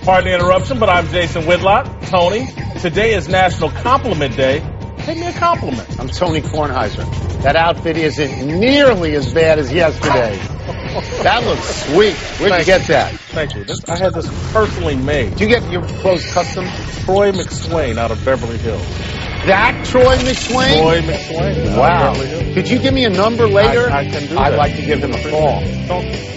Pardon the interruption, but I'm Jason Whitlock. Tony, today is National Compliment Day. Pay me a compliment. I'm Tony Kornheiser. That outfit isn't nearly as bad as yesterday. That looks sweet. Where'd you get that? Thank you. I had this personally made. Did you get your clothes custom? Troy McSwain out of Beverly Hills. That Troy McSwain? Troy McSwain. Wow. Could you give me a number later? I can do that. I'd like to give him a call.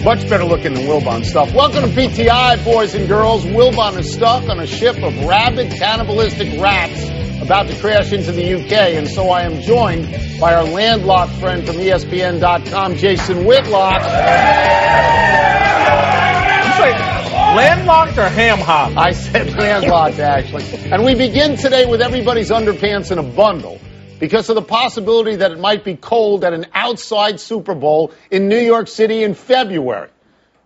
Much better looking than Wilbon stuff. Welcome to PTI, boys and girls. Wilbon is stuck on a ship of rabid, cannibalistic rats about to crash into the UK, and so I am joined by our landlocked friend from ESPN.com, Jason Whitlock. Landlocked or ham-hocked? I said landlocked, actually. And we begin today with everybody's underpants in a bundle because of the possibility that it might be cold at an outside Super Bowl in New York City in February.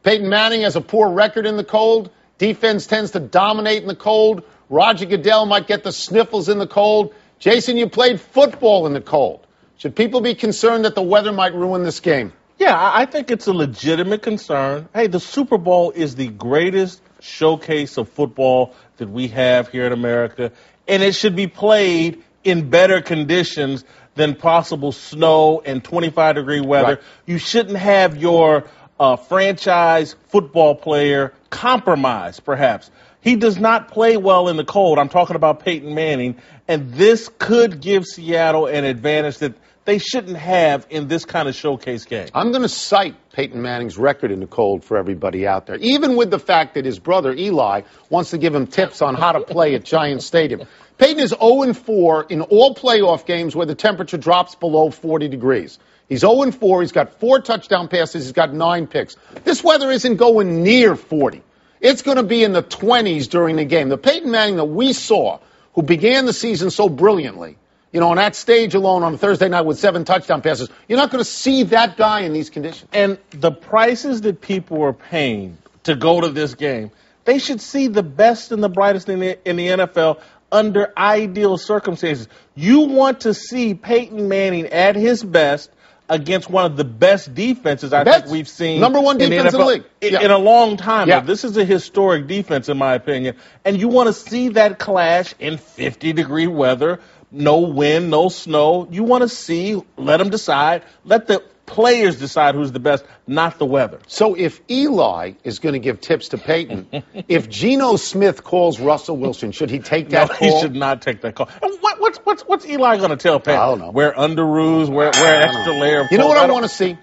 Peyton Manning has a poor record in the cold. Defense tends to dominate in the cold. Roger Goodell might get the sniffles in the cold. Jason, you played football in the cold. Should people be concerned that the weather might ruin this game? Yeah, I think it's a legitimate concern. Hey, the Super Bowl is the greatest showcase of football that we have here in America, and it should be played in better conditions than possible snow and 25-degree weather. Right. You shouldn't have your franchise football player compromised, perhaps. He does not play well in the cold. I'm talking about Peyton Manning, and this could give Seattle an advantage that they shouldn't have in this kind of showcase game. I'm going to cite Peyton Manning's record in the cold for everybody out there, even with the fact that his brother Eli wants to give him tips on how to play at Giant Stadium. Peyton is 0-4 in all playoff games where the temperature drops below 40 degrees. He's 0-4. He's got 4 touchdown passes. He's got 9 picks. This weather isn't going near 40. It's going to be in the 20s during the game. The Peyton Manning that we saw, who began the season so brilliantly, you know, on that stage alone on a Thursday night with 7 touchdown passes, you're not going to see that guy in these conditions. And the prices that people are paying to go to this game, they should see the best and the brightest in the NFL under ideal circumstances. You want to see Peyton Manning at his best against one of the best defenses I think we've seen. Number one defense in the league. In a long time. Yeah. This is a historic defense, in my opinion. And you want to see that clash in 50-degree weather, no wind, no snow. You want to see, let them decide, let the players decide who's the best, not the weather. So if Eli is going to give tips to Peyton, if Geno Smith calls Russell Wilson, should he take that call? He should not take that call. And what's Eli going to tell Peyton? I don't know. Wear underoos, wear extra layer of You know what clothes? I want to see?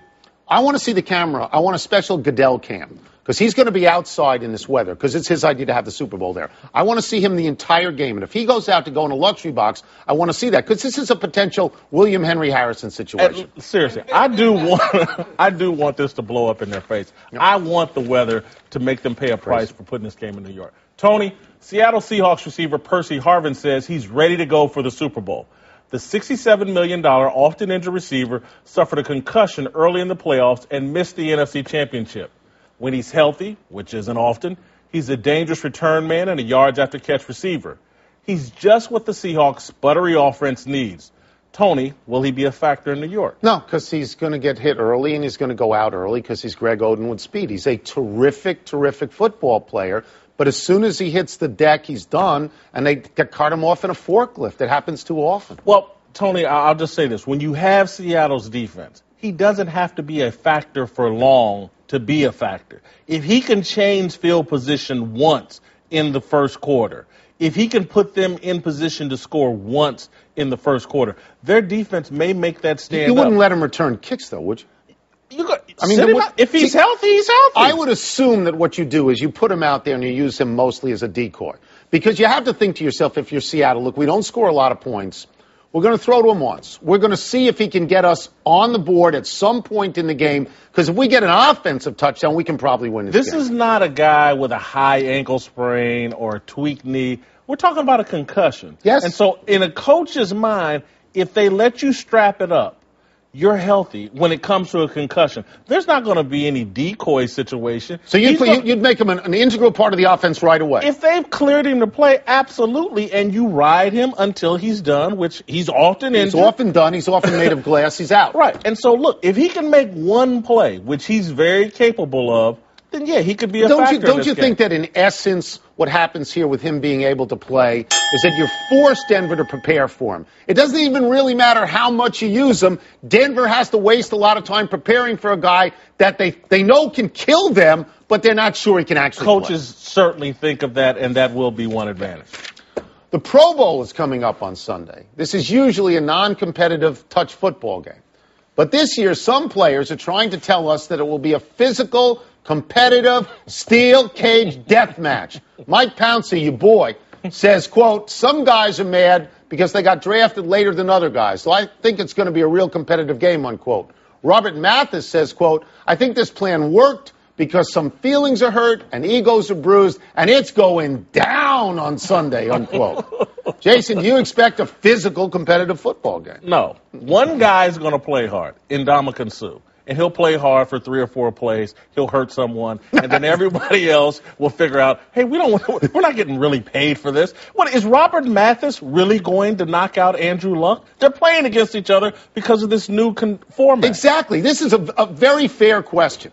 I want to see the camera. I want a special Goodell cam because he's going to be outside in this weather because it's his idea to have the Super Bowl there. I want to see him the entire game. And if he goes out to go in a luxury box, I want to see that because this is a potential William Henry Harrison situation. Seriously, I do want this to blow up in their face. Yep. I want the weather to make them pay a price for putting this game in New York. Tony, Seattle Seahawks receiver Percy Harvin says he's ready to go for the Super Bowl. The $67 million often injured receiver suffered a concussion early in the playoffs and missed the NFC Championship. When he's healthy, which isn't often, he's a dangerous return man and a yards-after-catch receiver. He's just what the Seahawks' buttery offense needs. Tony, will he be a factor in New York? No, because he's going to get hit early and he's going to go out early because he's Greg Oden with speed. He's a terrific, terrific football player. But as soon as he hits the deck, he's done, and they cut him off in a forklift. It happens too often. Well, Tony, I'll just say this. When you have Seattle's defense, he doesn't have to be a factor for long to be a factor. If he can change field position once in the first quarter, if he can put them in position to score once in the first quarter, their defense may make that stand up. You wouldn't let him return kicks, though, would you? If he's healthy, he's healthy. I would assume that what you do is you put him out there and you use him mostly as a decoy. Because you have to think to yourself, if you're Seattle, look, we don't score a lot of points. We're going to throw to him once. We're going to see if he can get us on the board at some point in the game. Because if we get an offensive touchdown, we can probably win this game. This is not a guy with a high ankle sprain or a tweaked knee. We're talking about a concussion. Yes. And so in a coach's mind, if they let you strap it up, you're healthy when it comes to a concussion. There's not going to be any decoy situation. So you'd make him an integral part of the offense right away. If they've cleared him to play, absolutely, and you ride him until he's done, which he's often injured. He's often done. He's often made of glass. He's out. Right. And so, look, if he can make one play, which he's very capable of, then yeah, he could be a factor. Don't you think that in essence what happens here with him being able to play is that you're forced Denver to prepare for him? It doesn't even really matter how much you use him. Denver has to waste a lot of time preparing for a guy that they know can kill them, but they're not sure he can actually play. Coaches certainly think of that, and that will be one advantage. The Pro Bowl is coming up on Sunday. This is usually a non-competitive touch football game. But this year, some players are trying to tell us that it will be a physical, competitive, steel cage death match. Mike Pouncey, your boy, says, quote, some guys are mad because they got drafted later than other guys. So I think it's going to be a real competitive game, unquote. Robert Mathis says, quote, I think this plan worked because some feelings are hurt and egos are bruised, and it's going down on Sunday, unquote. Jason, do you expect a physical, competitive football game? No. One guy's going to play hard, Ndamukong Suh. And he'll play hard for 3 or 4 plays. He'll hurt someone, and then everybody else will figure out, hey, we're not getting really paid for this. What, is Robert Mathis really going to knock out Andrew Luck? They're playing against each other because of this new format. Exactly. This is a very fair question.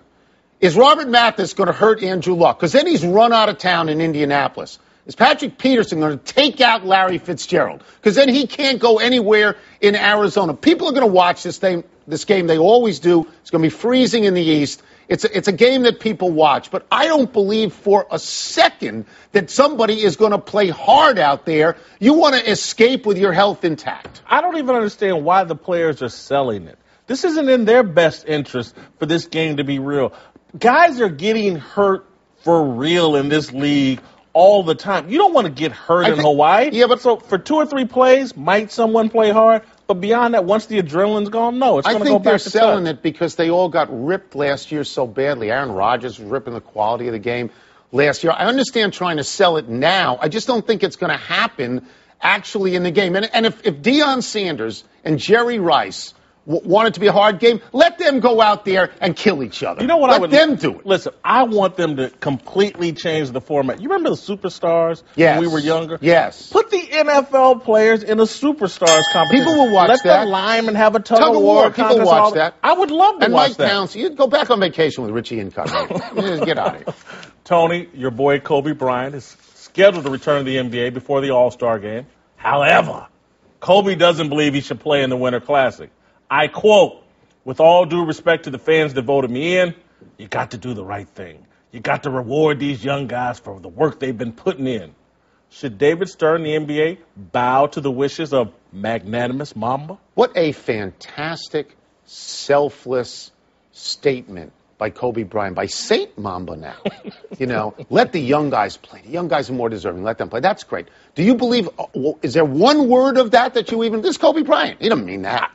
Is Robert Mathis going to hurt Andrew Luck? Because then he's run out of town in Indianapolis. Is Patrick Peterson going to take out Larry Fitzgerald? Because then he can't go anywhere in Arizona. People are going to watch this game. They always do. It's going to be freezing in the East. It's a game that people watch. But I don't believe for a second that somebody is going to play hard out there. You want to escape with your health intact. I don't even understand why the players are selling it. This isn't in their best interest for this game to be real. Guys are getting hurt for real in this league all the time. You don't want to get hurt in Hawaii. Yeah, but so for 2 or 3 plays, might someone play hard? But beyond that, once the adrenaline's gone, no, it's going to go back to I think they're selling touch. it because they all got ripped last year so badly. Aaron Rodgers was ripping the quality of the game last year. I understand trying to sell it now. I just don't think it's going to happen actually in the game. And if Deion Sanders and Jerry Rice want it to be a hard game, let them go out there and kill each other. You know what let them do it. Listen, I want them to completely change the format. You remember the Superstars when we were younger? Yes. Put the NFL players in a Superstars competition. People will watch let that. Let them lime and have a tug of war. People watch that. I would love to watch that. And Mike Pouncey, you'd go back on vacation with Richie Incognito. Get out of here. Tony, your boy Kobe Bryant is scheduled to return to the NBA before the All-Star game. However, Kobe doesn't believe he should play in the Winter Classic. I quote, with all due respect to the fans that voted me in, you got to do the right thing. You got to reward these young guys for the work they've been putting in. Should David Stern, the NBA, bow to the wishes of magnanimous Mamba? What a fantastic, selfless statement by Kobe Bryant, by Saint Mamba now. Let the young guys play. The young guys are more deserving. Let them play. That's great. Do you believe, is there one word of that you even, this is Kobe Bryant. He doesn't mean that.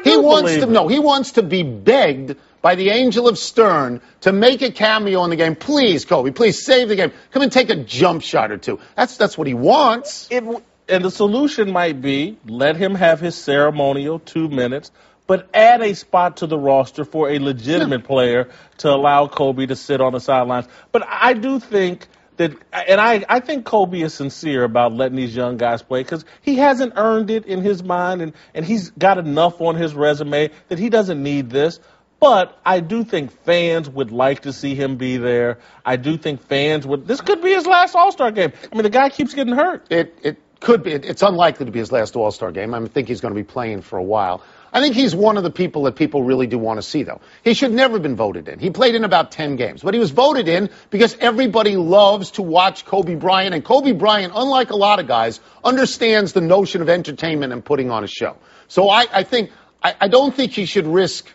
He wants to be begged by the angel of Stern to make a cameo in the game. Please, Kobe, please save the game. Come and take a jump shot or 2. That's what he wants. And the solution might be let him have his ceremonial 2 minutes, but add a spot to the roster for a legitimate player to allow Kobe to sit on the sidelines. But I do think that, and I think Kobe is sincere about letting these young guys play because he hasn't earned it in his mind, and he's got enough on his resume that he doesn't need this. But I do think fans would like to see him be there. I do think fans would. This could be his last All-Star game. I mean, the guy keeps getting hurt. It could be. It's unlikely to be his last All-Star game. I think he's going to be playing for a while. I think he's one of the people that people really do want to see, though. He should never have been voted in. He played in about 10 games. But he was voted in because everybody loves to watch Kobe Bryant. And Kobe Bryant, unlike a lot of guys, understands the notion of entertainment and putting on a show. So I don't think he should risk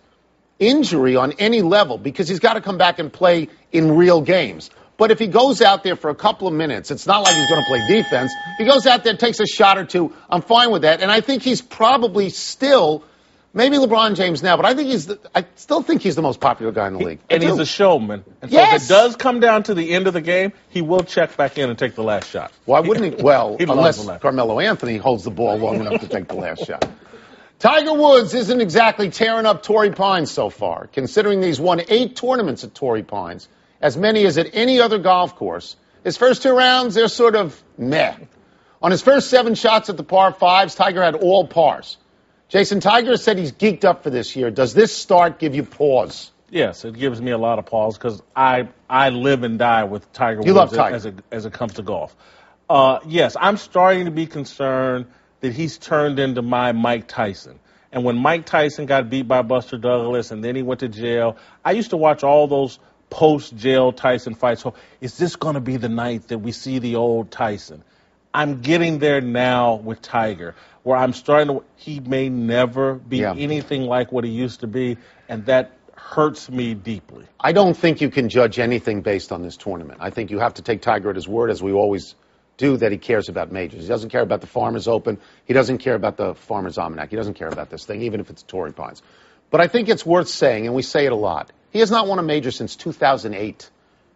injury on any level because he's got to come back and play in real games. But if he goes out there for a couple of minutes, it's not like he's going to play defense. If he goes out there, takes a shot or 2, I'm fine with that. And I think he's probably still, maybe LeBron James now, but I still think he's the most popular guy in the league. And he's a showman. And so if it does come down to the end of the game, he will check back in and take the last shot. Why wouldn't he? Well, unless Carmelo Anthony holds the ball long enough to take the last shot. Tiger Woods isn't exactly tearing up Torrey Pines so far, considering he's won 8 tournaments at Torrey Pines, as many as at any other golf course. His first 2 rounds, they're sort of meh. On his first 7 shots at the par 5s, Tiger had all pars. Jason, Tiger said he's geeked up for this year. Does this start give you pause? Yes, it gives me a lot of pause because I live and die with Tiger You Woods love Tiger. as it comes to golf. Yes, I'm starting to be concerned that he's turned into my Mike Tyson. And when Mike Tyson got beat by Buster Douglas and then he went to jail, I used to watch all those post-jail Tyson fights. So is this going to be the night that we see the old Tyson? I'm getting there now with Tiger, where I'm starting to, he may never be anything like what he used to be, and that hurts me deeply. I don't think you can judge anything based on this tournament. I think you have to take Tiger at his word, as we always do, that he cares about majors. He doesn't care about the Farmers Open. He doesn't care about the Farmers Almanac. He doesn't care about this thing, even if it's Torrey Pines. But I think it's worth saying, and we say it a lot, he has not won a major since 2008.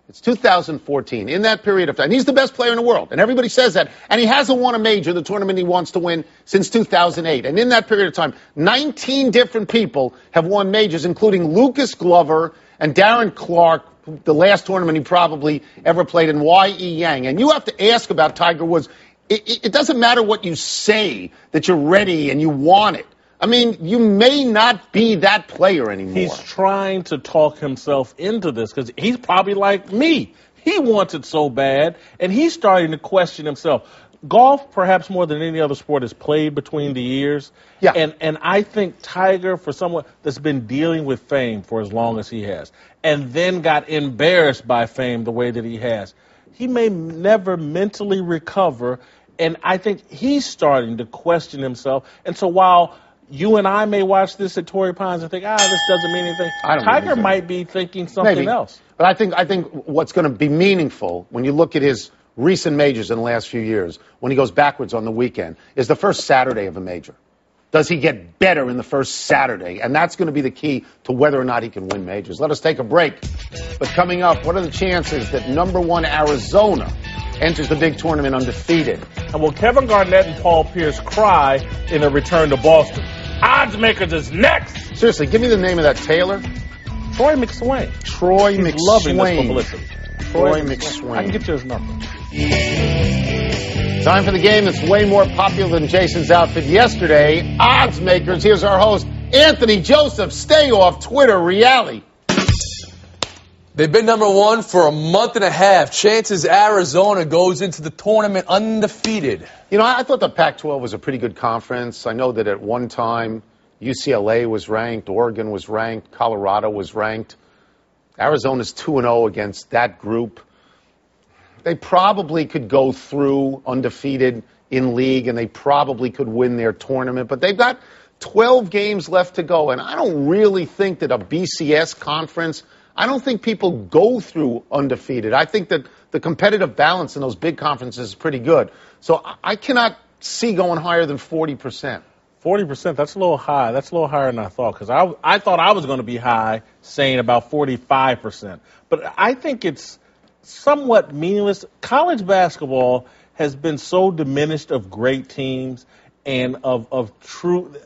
It's 2014. In that period of time, he's the best player in the world, and everybody says that. And he hasn't won a major, the tournament he wants to win, since 2008. And in that period of time, 19 different people have won majors, including Lucas Glover and Darren Clark, the last tournament he probably ever played, in Y.E. Yang. And you have to ask about Tiger Woods. It doesn't matter what you say, that you're ready and you want it. I mean, you may not be that player anymore. He's trying to talk himself into this because he's probably like me. He wants it so bad, and he's starting to question himself. Golf, perhaps more than any other sport, is played between the ears. Yeah. And I think Tiger, for someone that's been dealing with fame for as long as he has, and then got embarrassed by fame the way that he has, he may never mentally recover, and I think he's starting to question himself. And so while you and I may watch this at Torrey Pines and think, this doesn't mean anything, Tiger might be thinking something else. But I think what's going to be meaningful when you look at his recent majors in the last few years, when he goes backwards on the weekend, is the first Saturday of a major. Does he get better in the first Saturday? And that's going to be the key to whether or not he can win majors. Let us take a break. But coming up, what are the chances that #1 Arizona enters the big tournament undefeated? And will Kevin Garnett and Paul Pierce cry in a return to Boston? Oddsmakers is next. Seriously, give me the name of that tailor. Troy McSwain. Troy McSwain. Loving this publicity. Troy McSwain. I can get you his number. Time for the game that's way more popular than Jason's outfit yesterday. Oddsmakers. Here's our host, Anthony Joseph. Stay off Twitter, reality. They've been #1 for a month and a half. Chances Arizona goes into the tournament undefeated. You know, I thought the Pac-12 was a pretty good conference. I know that at one time UCLA was ranked, Oregon was ranked, Colorado was ranked. Arizona's 2-0 against that group. They probably could go through undefeated in league, and they probably could win their tournament. But they've got 12 games left to go, and I don't really think that a BCS conference, I don't think people go through undefeated. I think that the competitive balance in those big conferences is pretty good. So I cannot see going higher than 40%. 40%, that's a little high. That's a little higher than I thought, because I thought I was going to be high, saying about 45%. But I think it's somewhat meaningless. College basketball has been so diminished of great teams and of true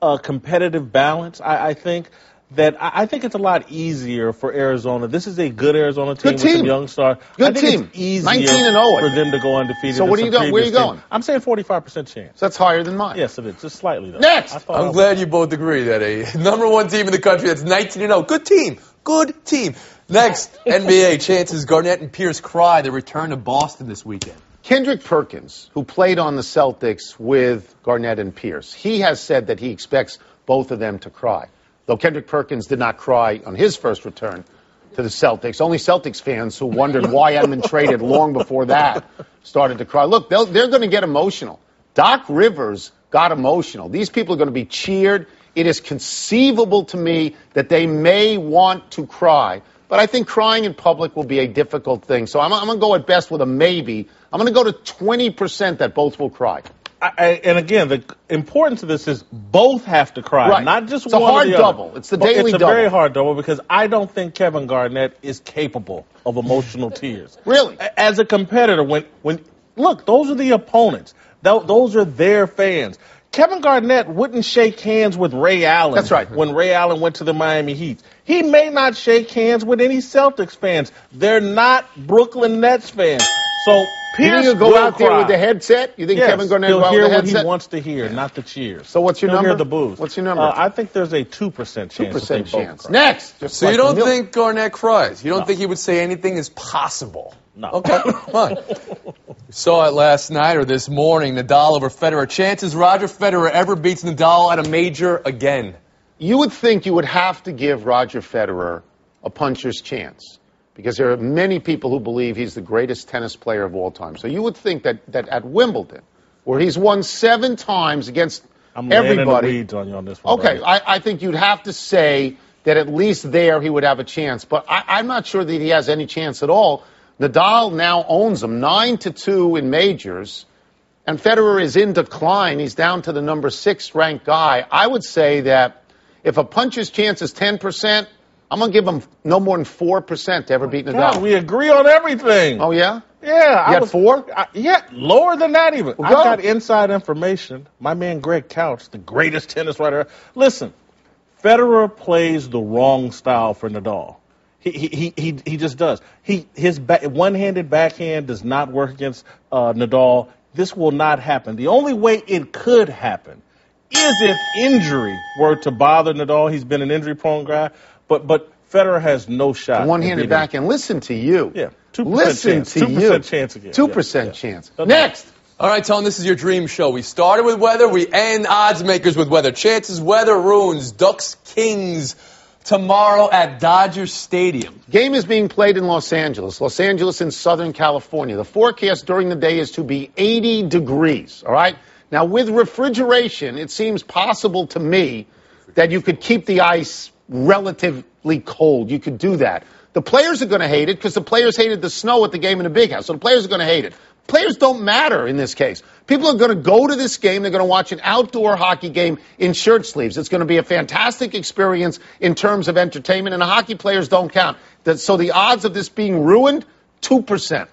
competitive balance, I think, that I think it's a lot easier for Arizona. This is a good Arizona team with some young stars. Good I think team. It's easier 19-0 for them to go undefeated. So what are you going? Where are you going? I'm saying 45% chance. So that's higher than mine. Yes, it is. Just slightly, though. Next! I'm glad you both agree that a #1 team in the country that's 19-0. Good team. Good team. Next, NBA. Chances Garnett and Pierce cry. They return to Boston this weekend. Kendrick Perkins, who played on the Celtics with Garnett and Pierce, he has said that he expects both of them to cry. Though Kendrick Perkins did not cry on his first return to the Celtics. Only Celtics fans who wondered why he hadn't been traded long before that started to cry. Look, they're going to get emotional. Doc Rivers got emotional. These people are going to be cheered. It is conceivable to me that they may want to cry. But I think crying in public will be a difficult thing. So I'm going to go at best with a maybe. I'm going to go to 20% that both will cry. And again, the importance of this is both have to cry, right. Not just it's one. It's a hard or the double. Other. It's the daily double. It's a very hard double because I don't think Kevin Garnett is capable of emotional tears. Really? As a competitor, when look, those are the opponents. Those are their fans. Kevin Garnett wouldn't shake hands with Ray Allen. That's right. When Ray Allen went to the Miami Heat. He may not shake hands with any Celtics fans. They're not Brooklyn Nets fans. So You think he'll go out there with the headset? You think Kevin Garnett will go out with the headset? He'll hear what he wants to hear, not the cheers. So what's your number? He'll hear the boos. What's your number? I think there's a 2% chance. 2% chance. Next. Just so you don't think Garnett cries? You don't think he would say anything is possible? No. Okay, fine. We saw it last night or this morning, Nadal over Federer. Chances Roger Federer ever beats Nadal at a major again? You would think you would have to give Roger Federer a puncher's chance, because there are many people who believe he's the greatest tennis player of all time. So you would think that at Wimbledon, where he's won 7 times against everybody. I'm laying the weeds on you on this one. Okay, right? I think you'd have to say that at least there he would have a chance. But I'm not sure that he has any chance at all. Nadal now owns him 9-2 in majors, and Federer is in decline. He's down to the number 6 ranked guy. I would say that if a puncher's chance is 10%, I'm going to give him no more than 4% to ever beat Nadal. God, we agree on everything. Oh, yeah? Yeah. You got 4? Yeah, lower than that even. Well, I got inside information. My man Greg Couch, the greatest tennis writer. Listen, Federer plays the wrong style for Nadal. He just does. His one-handed backhand does not work against Nadal. This will not happen. The only way it could happen is if injury were to bother Nadal. He's been an injury-prone guy. But Federer has no shot. One-handed backhand. Listen to you. Yeah, 2% Listen chance. to 2% you. chance again. 2% chance. Next. All right, Tone, this is your dream show. We started with weather. We end Oddsmakers with weather. Chances, weather, runes, Ducks, Kings tomorrow at Dodger Stadium. Game is being played in Los Angeles. Los Angeles in Southern California. The forecast during the day is to be 80 degrees, all right? Now, with refrigeration, it seems possible to me that you could keep the ice relatively cold. You could do that. The players are going to hate it because the players hated the snow at the game in the Big House. So the players are going to hate it. Players don't matter in this case. People are going to go to this game. They're going to watch an outdoor hockey game in shirt sleeves. It's going to be a fantastic experience in terms of entertainment, and the hockey players don't count. So the odds of this being ruined, 2%.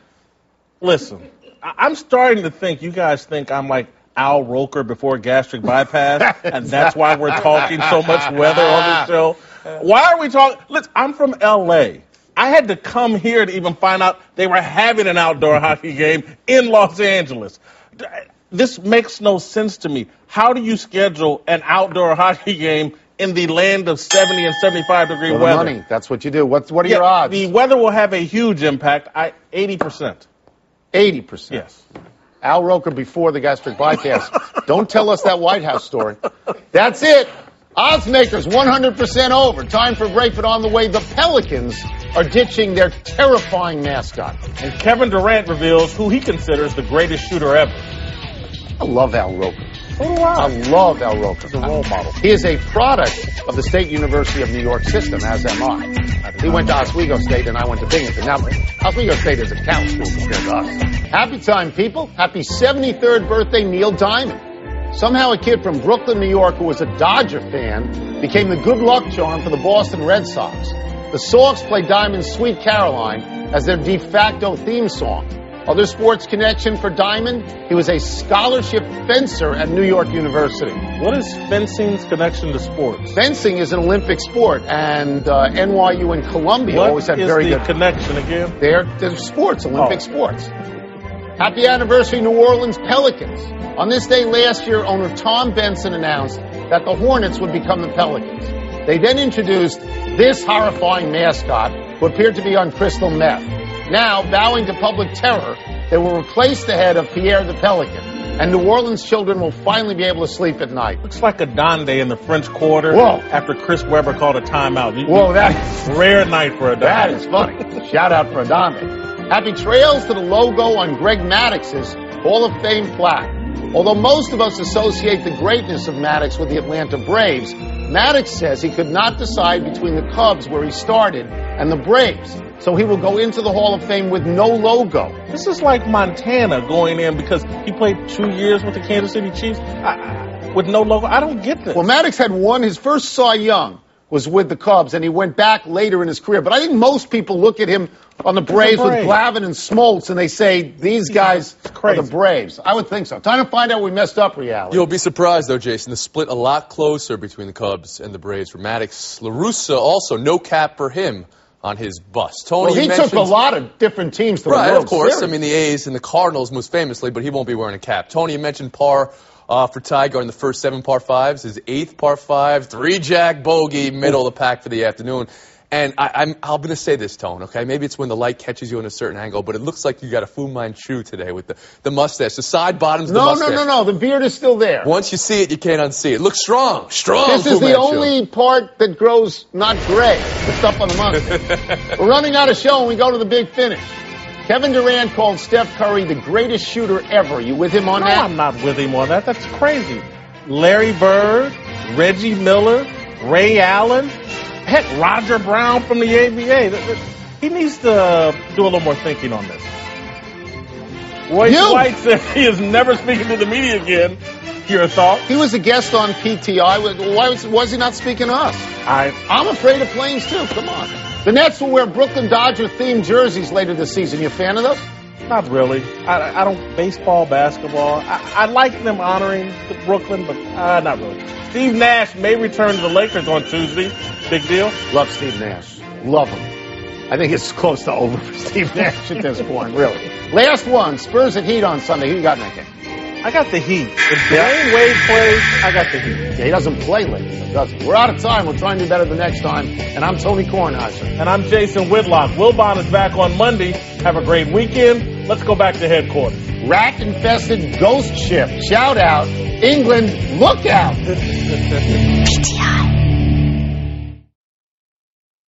Listen, I'm starting to think you guys think I'm like Al Roker before gastric bypass, and that's why we're talking so much weather on this show. Why are we talking? Listen, I'm from L.A. I had to come here to even find out they were having an outdoor hockey game in Los Angeles. This makes no sense to me. How do you schedule an outdoor hockey game in the land of 70 and 75-degree weather? Money. That's what you do. What are your odds? The weather will have a huge impact. 80%. 80%. Yes. Al Roker before the gastric bypass. Don't tell us that White House story. That's it. Oddsmakers 100% over. Time for a break, but on the way, the Pelicans are ditching their terrifying mascot. And Kevin Durant reveals who he considers the greatest shooter ever. I love Al Roker. So do I. I love Al Roker. He's a role model. He is a product of the State University of New York system, as am I. He went to Oswego State and I went to Binghamton. Now, Oswego State is a cow school compared to us. Happy time, people. Happy 73rd birthday, Neil Diamond. Somehow a kid from Brooklyn, New York, who was a Dodger fan, became the good luck charm for the Boston Red Sox. The Sox played Diamond's Sweet Caroline as their de facto theme song. Other sports connection for Diamond, he was a scholarship fencer at New York University. What is fencing's connection to sports? Fencing is an Olympic sport, and NYU and Columbia always had very good connection again. They're sports, Olympic sports. Happy anniversary, New Orleans Pelicans. On this day last year, owner Tom Benson announced that the Hornets would become the Pelicans. They then introduced this horrifying mascot, who appeared to be on crystal meth. Now, bowing to public terror, they will replace the head of Pierre the Pelican, and New Orleans children will finally be able to sleep at night. Looks like a Donde in the French Quarter. Whoa. After Chris Webber called a timeout. Whoa, that's rare night for a Donde. That is funny. Shout out for a Donde. Happy trails to the logo on Greg Maddox's Hall of Fame plaque. Although most of us associate the greatness of Maddox with the Atlanta Braves, Maddox says he could not decide between the Cubs, where he started, and the Braves. So he will go into the Hall of Fame with no logo. This is like Montana going in because he played 2 years with the Kansas City Chiefs with no logo. I don't get this. Well, Maddox had won his first Cy Young was with the Cubs, and he went back later in his career. But I think most people look at him on the Braves with Glavine and Smoltz, and they say, these guys are the Braves. I would think so. Time to find out we messed up, reality. You'll be surprised, though, Jason. The split a lot closer between the Cubs and the Braves for Maddox. La Russa also, no cap for him on his bus. Tony, well, he took a lot of different teams to the World of course. Series. I mean, the A's and the Cardinals most famously, but he won't be wearing a cap. Tony, you mentioned par for Tiger in the first 7 par 5s, his 8th par 5, 3-jack bogey, middle of the pack for the afternoon. And I'm going to say this, Tone, okay? Maybe it's when the light catches you in a certain angle, but it looks like you got a Fu Manchu today with the mustache. The side bottoms of the mustache. No. The beard is still there. Once you see it, you can't unsee it. It looks strong. Strong. This is the only part that grows not gray. The stuff on the mustache. We're running out of show and we go to the big finish. Kevin Durant called Steph Curry the greatest shooter ever. You with him on that? No, I'm not with him on that. That's crazy. Larry Bird, Reggie Miller, Ray Allen, heck, Roger Brown from the ABA. He needs to do a little more thinking on this. Royce White said he is never speaking to the media again. Your thought? He was a guest on PTI. Why was he not speaking to us? I'm afraid of planes, too. Come on. The Nets will wear Brooklyn Dodger-themed jerseys later this season. You a fan of those? Not really. I don't baseball, basketball. I like them honoring Brooklyn, but not really. Steve Nash may return to the Lakers on Tuesday. Big deal? Love Steve Nash. Love him. I think it's close to over for Steve Nash at this point, really. Last one, Spurs at Heat on Sunday. Who you got in that game? I got the Heat. If Dwayne Wade plays, I got the Heat. Yeah, he doesn't play lately, does he? We're out of time. We'll try and do better the next time. And I'm Tony Kornheiser. And I'm Jason Whitlock. Wilbon is back on Monday. Have a great weekend. Let's go back to headquarters. Rat-infested ghost ship. Shout out. England, look out. PTI.